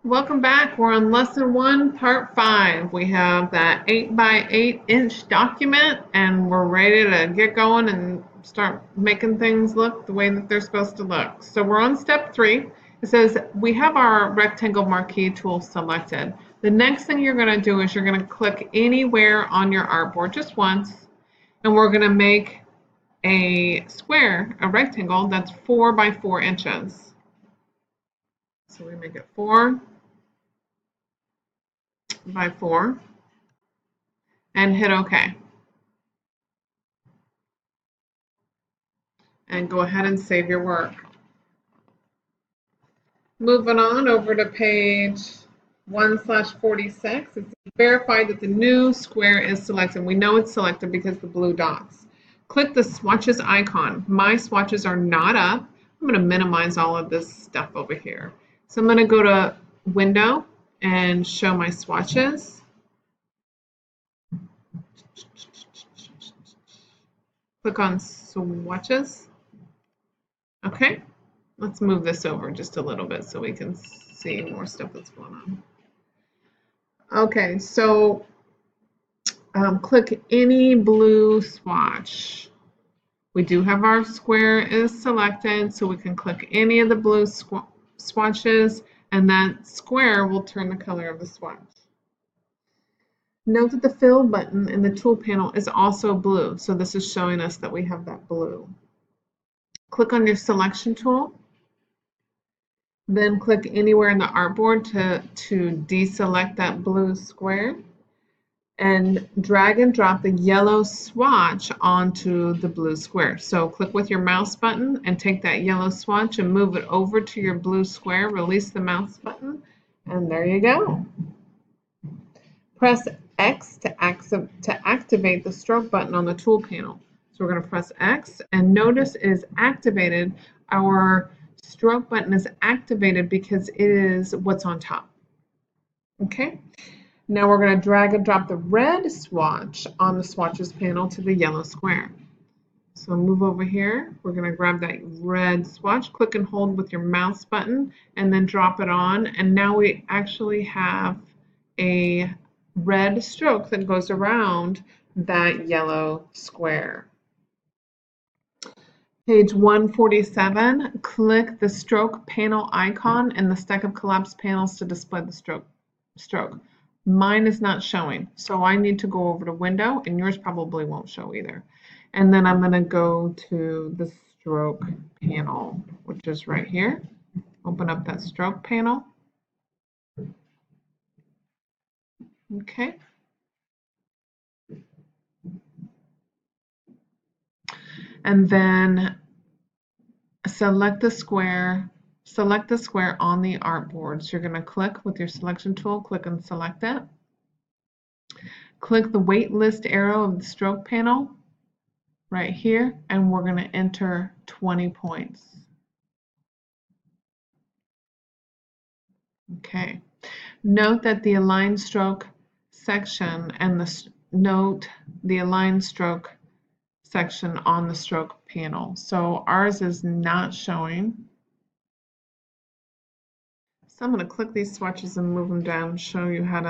Welcome back. We're on lesson 1, part 5. We have that 8 by 8 inch document and we're ready to get going and start making things look the way that they're supposed to look. So we're on step 3. It says we have our rectangle marquee tool selected. The next thing you're going to do is you're going to click anywhere on your artboard just once, and we're going to make a square, a rectangle that's 4 by 4 inches. So we make it 4 by 4 and hit OK. And go ahead and save your work. Moving on over to page 1/46, it's verified that the new square is selected. We know it's selected because the blue dots. Click the swatches icon. My swatches are not up. I'm going to minimize all of this stuff over here. So I'm going to go to Window and show my swatches. Click on swatches. Okay, let's move this over just a little bit so we can see more stuff that's going on. Okay, so click any blue swatch. We do have our square is selected, so we can click any of the blue swatches, and that square will turn the color of the swatch. Note that the fill button in the tool panel is also blue, so this is showing us that we have that blue. Click on your selection tool, then click anywhere in the artboard to deselect that blue square, and drag and drop the yellow swatch onto the blue square. So click with your mouse button and take that yellow swatch and move it over to your blue square, release the mouse button, and there you go. Press X to activate the stroke button on the tool panel. So we're going to press X, and notice it is activated. Our stroke button is activated because it is what's on top. Okay, now we're going to drag and drop the red swatch on the swatches panel to the yellow square. So move over here, we're going to grab that red swatch, click and hold with your mouse button, and then drop it on, and now we actually have a red stroke that goes around that yellow square. Page 147, click the stroke panel icon in the stack of collapsed panels to display the stroke. Mine is not showing, so I need to go over to Window, and yours probably won't show either. And then I'm going to go to the stroke panel, which is right here. Open up that stroke panel. Okay. And then select the square on the artboard. So you're going to click with your selection tool, click and select it. Click the wait list arrow of the stroke panel right here, and we're going to enter 20 points. Okay. Note that the align stroke section and note the align stroke section on the stroke panel. So ours is not showing. So I'm going to click these swatches and move them down, show you how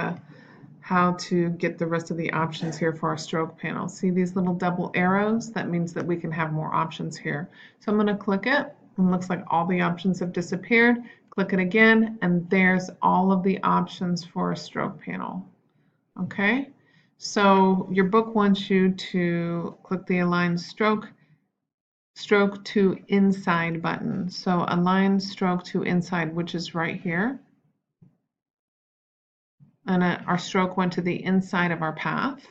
to get the rest of the options here for our stroke panel. See these little double arrows? That means that we can have more options here. So I'm going to click it, and it looks like all the options have disappeared. Click it again, and there's all of the options for a stroke panel. Okay, so your book wants you to click the align stroke to inside button. So align stroke to inside, which is right here. And our stroke went to the inside of our path.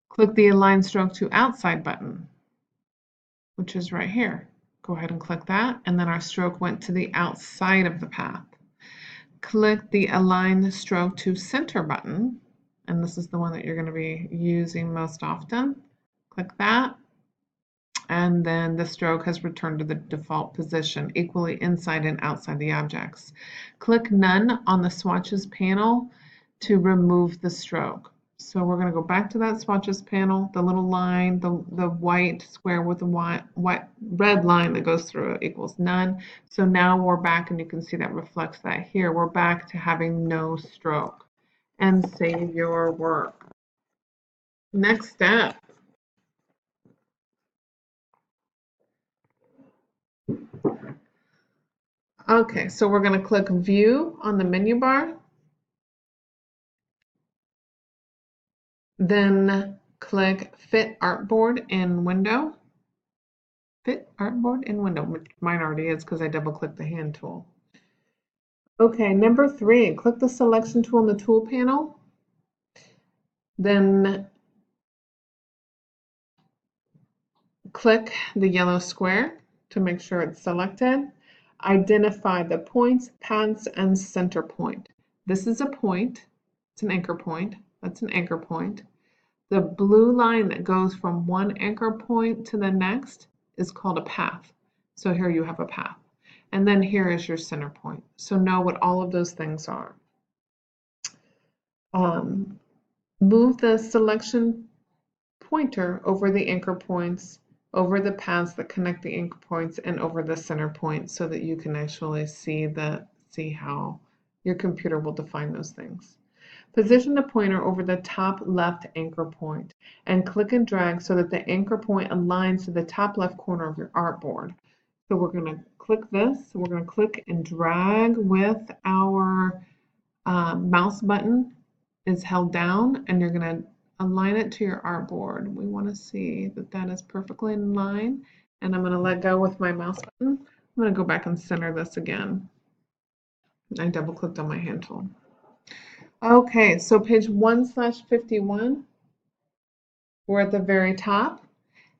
Click the align stroke to outside button, which is right here. Go ahead and click that, and then our stroke went to the outside of the path. Click the align stroke to center button, and this is the one that you're going to be using most often. Click that, and then the stroke has returned to the default position, equally inside and outside the objects. Click None on the swatches panel to remove the stroke. So we're going to go back to that swatches panel, the little line, the white square with the red line that goes through it equals none. So now we're back, and you can see that reflects that here. We're back to having no stroke. And save your work. Next step. Okay, so we're going to click View on the menu bar. Then click Fit Artboard in Window. Fit Artboard in Window, which mine already is because I double-clicked the hand tool. Okay, number 3, click the Selection tool in the Tool panel. Then click the yellow square to make sure it's selected. Identify the points, paths, and center point. This is a point. It's an anchor point. That's an anchor point. The blue line that goes from one anchor point to the next is called a path. So here you have a path. And then here is your center point. So know what all of those things are. Move the selection pointer over the anchor points, over the paths that connect the anchor points, and over the center point so that you can actually see how your computer will define those things. Position the pointer over the top left anchor point and click and drag so that the anchor point aligns to the top left corner of your artboard. So we're going to click this. We're going to click and drag with our mouse button is held down, and you're going to align it to your artboard. We want to see that that is perfectly in line, and I'm going to let go with my mouse button. I'm going to go back and center this again. I double clicked on my hand tool. Okay, so page 1/51, we're at the very top.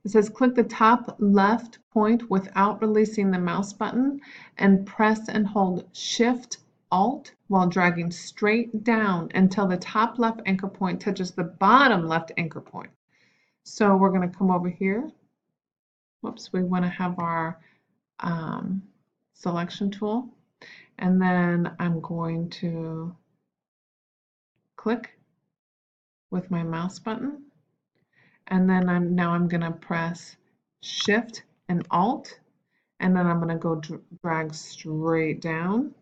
It says click the top left point without releasing the mouse button and press and hold Shift Alt while dragging straight down until the top left anchor point touches the bottom left anchor point. So we're going to come over here. Whoops, we want to have our selection tool, and then I'm going to click with my mouse button, and then I'm going to press Shift and Alt, and then I'm going to go drag straight down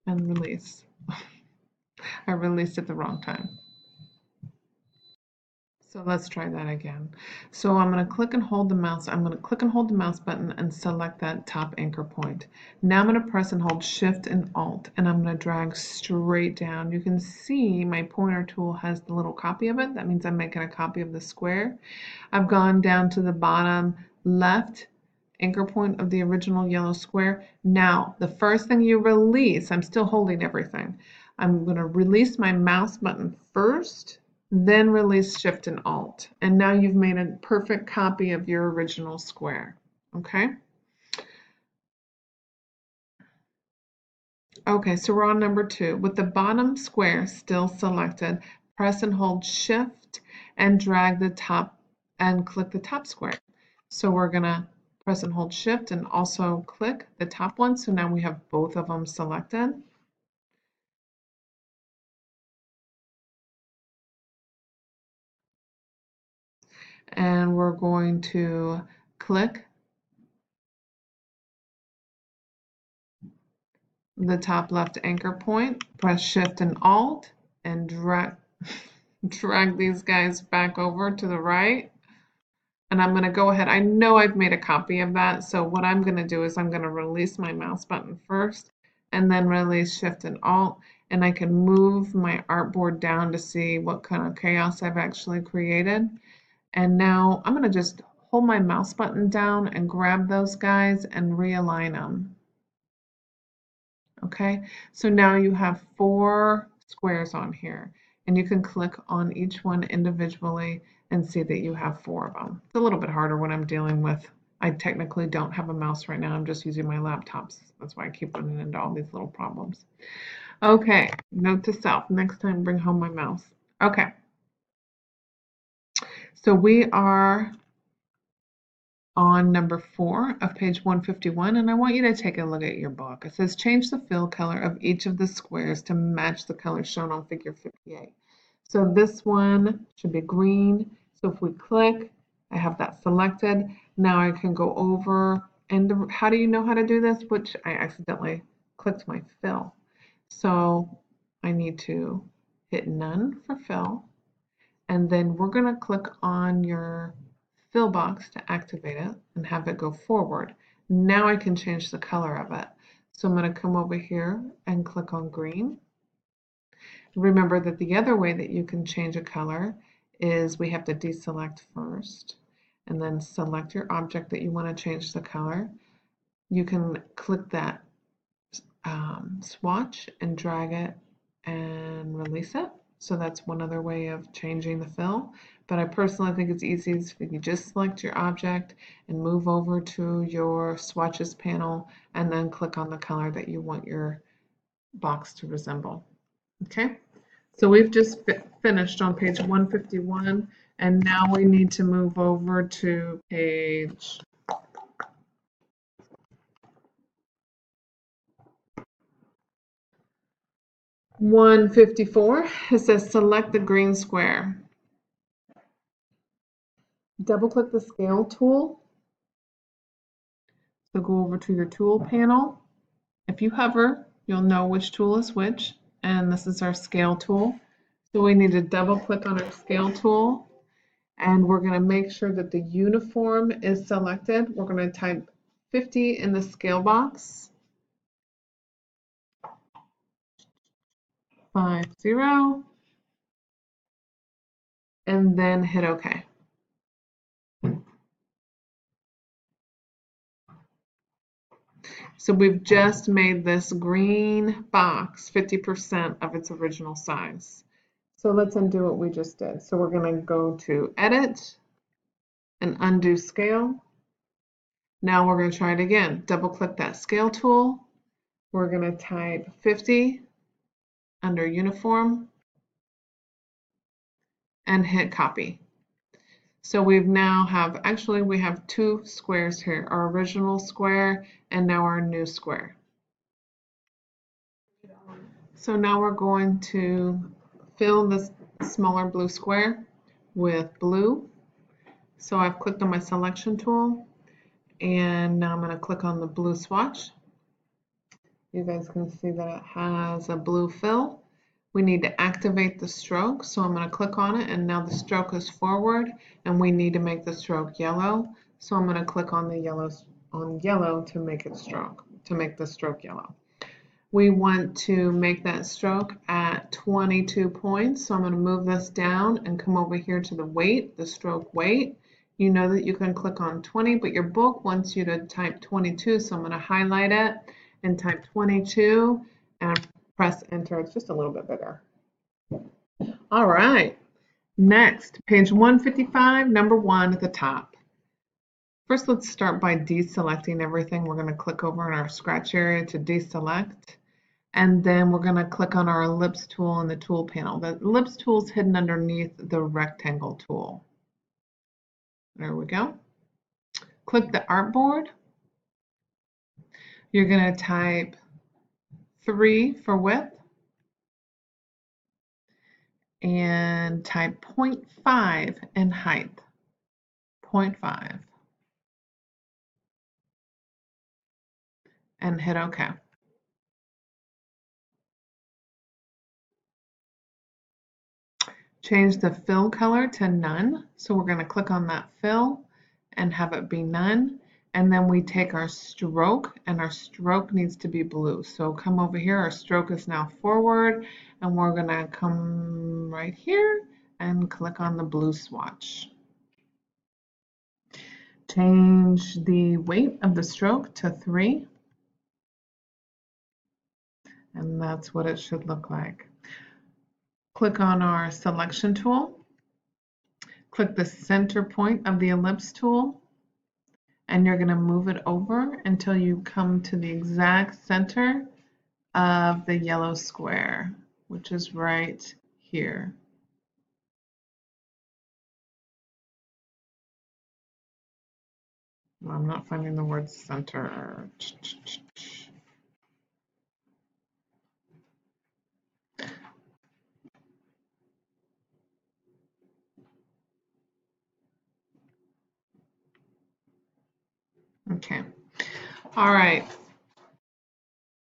and release. I released at the wrong time. So let's try that again. So I'm going to click and hold the mouse. I'm going to click and hold the mouse button and select that top anchor point. Now I'm going to press and hold Shift and Alt, and I'm going to drag straight down. You can see my pointer tool has the little copy of it. That means I'm making a copy of the square. I've gone down to the bottom left anchor point of the original yellow square. Now, the first thing you release, I'm still holding everything. I'm going to release my mouse button first, then release Shift and Alt. And now you've made a perfect copy of your original square. Okay? Okay, so we're on number 2. With the bottom square still selected, press and hold Shift and drag the top and click the top square. So we're going to press and hold Shift and also click the top one. So now we have both of them selected. And we're going to click the top left anchor point, press Shift and Alt, and drag these guys back over to the right. And I'm going to go ahead. I know I've made a copy of that, so what I'm going to do is I'm going to release my mouse button first, and then release Shift and Alt, and I can move my artboard down to see what kind of chaos I've actually created. And now I'm going to just hold my mouse button down and grab those guys and realign them. Okay, so now you have 4 squares on here, and you can click on each one individually and see that you have 4 of them. It's a little bit harder when I'm dealing with, I technically don't have a mouse right now, I'm just using my laptops. That's why I keep running into all these little problems. Okay, note to self, next time bring home my mouse. Okay, so we are on number 4 of page 151, and I want you to take a look at your book. It says change the fill color of each of the squares to match the color shown on figure 58. So this one should be green. So if we click, I have that selected. Now I can go over, and how do you know how to do this? Which I accidentally clicked my fill. So I need to hit none for fill, and then we're going to click on your fill box to activate it and have it go forward. Now I can change the color of it. So I'm going to come over here and click on green. Remember that the other way that you can change a color is we have to deselect first and then select your object that you want to change the color. You can click that swatch and drag it and release it. So that's one other way of changing the fill. But I personally think it's easiest if you just select your object and move over to your swatches panel and then click on the color that you want your box to resemble. Okay, so we've just finished on page 151, and now we need to move over to page 154. It says select the green square. Double click the scale tool. So go over to your tool panel. If you hover, you'll know which tool is which, and this is our scale tool. So we need to double click on our scale tool, and we're going to make sure that the uniform is selected. We're going to type 50 in the scale box. 50, and then hit OK. So we've just made this green box 50% of its original size. So let's undo what we just did. So we're going to go to Edit and undo Scale. Now we're going to try it again. Double click that Scale tool. We're going to type 50 under Uniform and hit Copy. So we now have, actually we have two squares here, our original square and now our new square. So now we're going to fill this smaller blue square with blue. So I've clicked on my selection tool, and now I'm going to click on the blue swatch. You guys can see that it has a blue fill. We need to activate the stroke, so I'm going to click on it, and now the stroke is forward, and we need to make the stroke yellow. So I'm going to click on the yellow to make it the stroke yellow. We want to make that stroke at 22 points. So I'm going to move this down and come over here to the weight, the stroke weight. You know that you can click on 20, but your book wants you to type 22. So I'm going to highlight it and type 22 and press enter. It's just a little bit bigger. All right. Next, page 155, number 1 at the top. First, let's start by deselecting everything. We're going to click over in our scratch area to deselect. And then we're going to click on our ellipse tool in the tool panel. The ellipse tool is hidden underneath the rectangle tool. There we go. Click the artboard. You're going to type 3 for width and type 0.5 in height. 0.5. And hit OK. Change the fill color to none. So we're going to click on that fill and have it be none. And then we take our stroke, and our stroke needs to be blue. So come over here, our stroke is now forward, and we're going to come right here and click on the blue swatch. Change the weight of the stroke to 3. And that's what it should look like. Click on our selection tool. Click the center point of the ellipse tool, and you're going to move it over until you come to the exact center of the yellow square, which is right here. I'm not finding the word center. Okay. All right.